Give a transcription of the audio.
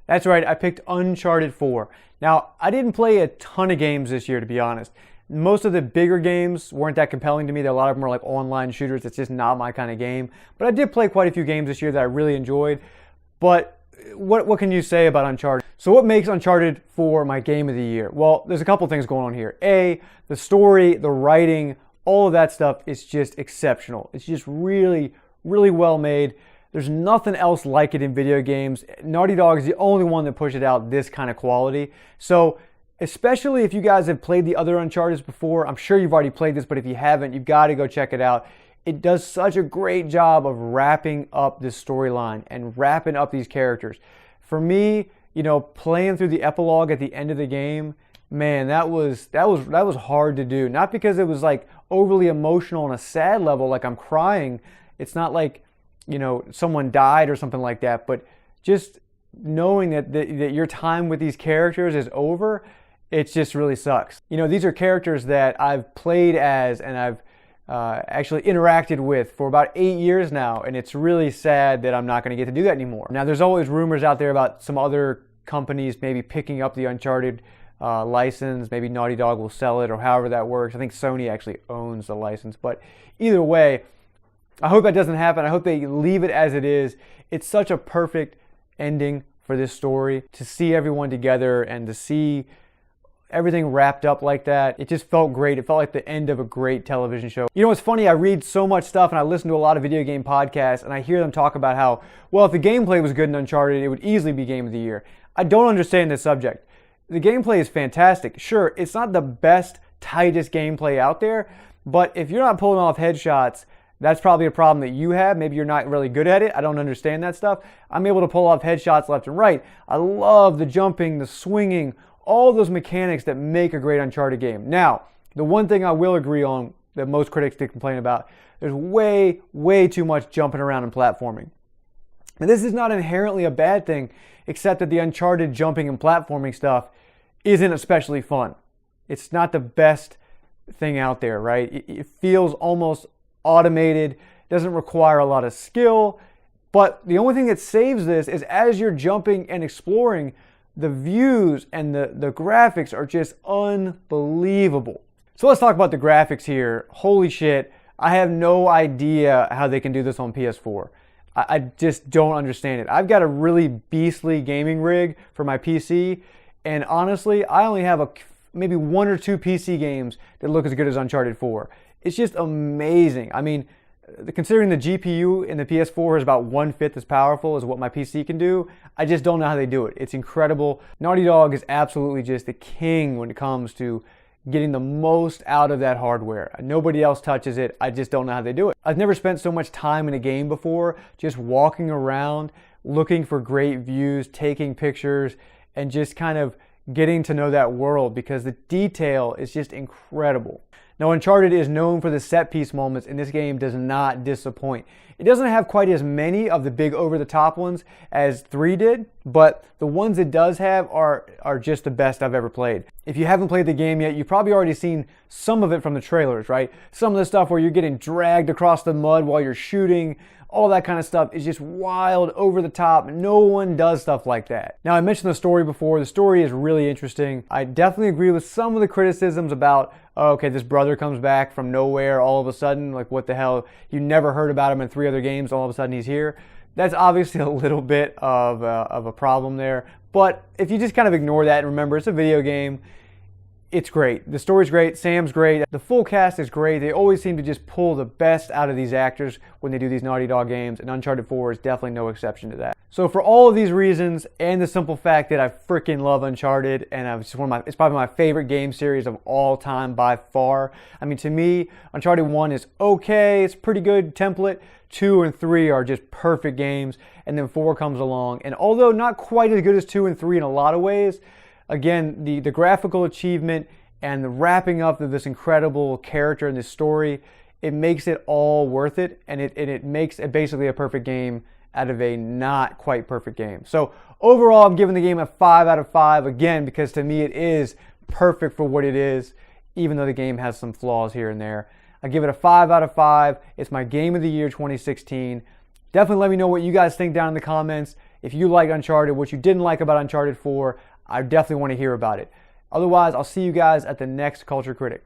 That's right, I picked Uncharted 4. Now, I didn't play a ton of games this year, to be honest. Most of the bigger games weren't that compelling to me. A lot of them are like online shooters. It's just not my kind of game. But I did play quite a few games this year that I really enjoyed. But what can you say about Uncharted? So what makes Uncharted 4 my game of the year? Well, there's a couple things going on here. A, the story, the writing, all of that stuff is just exceptional. It's just really, really well made. There's nothing else like it in video games. Naughty Dog is the only one that pushed it out this kind of quality. So especially if you guys have played the other Uncharted before, I'm sure you've already played this, but if you haven't, you've got to go check it out. It does such a great job of wrapping up this storyline and wrapping up these characters. For me, playing through the epilogue at the end of the game, man, that was hard to do. Not because it was like overly emotional on a sad level, like I'm crying. It's not like someone died or something like that, but just knowing that your time with these characters is over, it just really sucks. These are characters that I've played as and I've actually interacted with for about 8 years now, and it's really sad that I'm not going to get to do that anymore. Now, there's always rumors out there about some other companies maybe picking up the Uncharted license. Maybe Naughty Dog will sell it, or however that works. I think Sony actually owns the license, but either way, I hope that doesn't happen. I hope they leave it as it is. It's such a perfect ending for this story. To see everyone together and to see everything wrapped up like that, it just felt great. It felt like the end of a great television show. What's funny? I read so much stuff and I listen to a lot of video game podcasts, and I hear them talk about how, well, if the gameplay was good in Uncharted, it would easily be Game of the Year. I don't understand this subject. The gameplay is fantastic. Sure, it's not the best, tightest gameplay out there, but if you're not pulling off headshots, that's probably a problem that you have. Maybe you're not really good at it. I don't understand that stuff. I'm able to pull off headshots left and right. I love the jumping, the swinging, all those mechanics that make a great Uncharted game. Now, the one thing I will agree on that most critics did complain about, there's way, way too much jumping around and platforming. And this is not inherently a bad thing, except that the Uncharted jumping and platforming stuff isn't especially fun. It's not the best thing out there, right? It feels almost automated, doesn't require a lot of skill, but the only thing that saves this is as you're jumping and exploring, the views and the graphics are just unbelievable. So let's talk about the graphics here. Holy shit, I have no idea how they can do this on PS4. I just don't understand it. I've got a really beastly gaming rig for my PC, and honestly, I only have maybe 1 or 2 PC games that look as good as Uncharted 4. It's just amazing. I mean, considering the GPU in the PS4 is about 1/5 as powerful as what my PC can do, I just don't know how they do it. It's incredible. Naughty Dog is absolutely just the king when it comes to getting the most out of that hardware. Nobody else touches it. I just don't know how they do it. I've never spent so much time in a game before just walking around, looking for great views, taking pictures, and just kind of getting to know that world because the detail is just incredible. Now, Uncharted is known for the set piece moments, and this game does not disappoint. It doesn't have quite as many of the big over-the-top ones as 3 did, but the ones it does have are just the best I've ever played. If you haven't played the game yet, you've probably already seen some of it from the trailers, right? Some of the stuff where you're getting dragged across the mud while you're shooting, all that kind of stuff is just wild, over the top. No one does stuff like that. Now, I mentioned the story before. The story is really interesting. I definitely agree with some of the criticisms about, oh, okay, this brother comes back from nowhere all of a sudden. Like, what the hell? You never heard about him in 3 other games. All of a sudden, he's here. That's obviously a little bit of a problem there. But if you just kind of ignore that and remember it's a video game, it's great. The story's great. Sam's great. The full cast is great. They always seem to just pull the best out of these actors when they do these Naughty Dog games, and Uncharted 4 is definitely no exception to that. So for all of these reasons, and the simple fact that I freaking love Uncharted, and it's probably my favorite game series of all time by far. I mean, to me, Uncharted 1 is okay. It's a pretty good template. 2 and 3 are just perfect games, and then 4 comes along. And although not quite as good as 2 and 3 in a lot of ways, again, the graphical achievement and the wrapping up of this incredible character and this story, it makes it all worth it, and it makes it basically a perfect game out of a not quite perfect game. So overall, I'm giving the game a 5 out of 5, again, because to me it is perfect for what it is, even though the game has some flaws here and there. I give it a 5 out of 5. It's my game of the year 2016. Definitely let me know what you guys think down in the comments. If you like Uncharted, what you didn't like about Uncharted 4, I definitely want to hear about it. Otherwise, I'll see you guys at the next Culture Critic.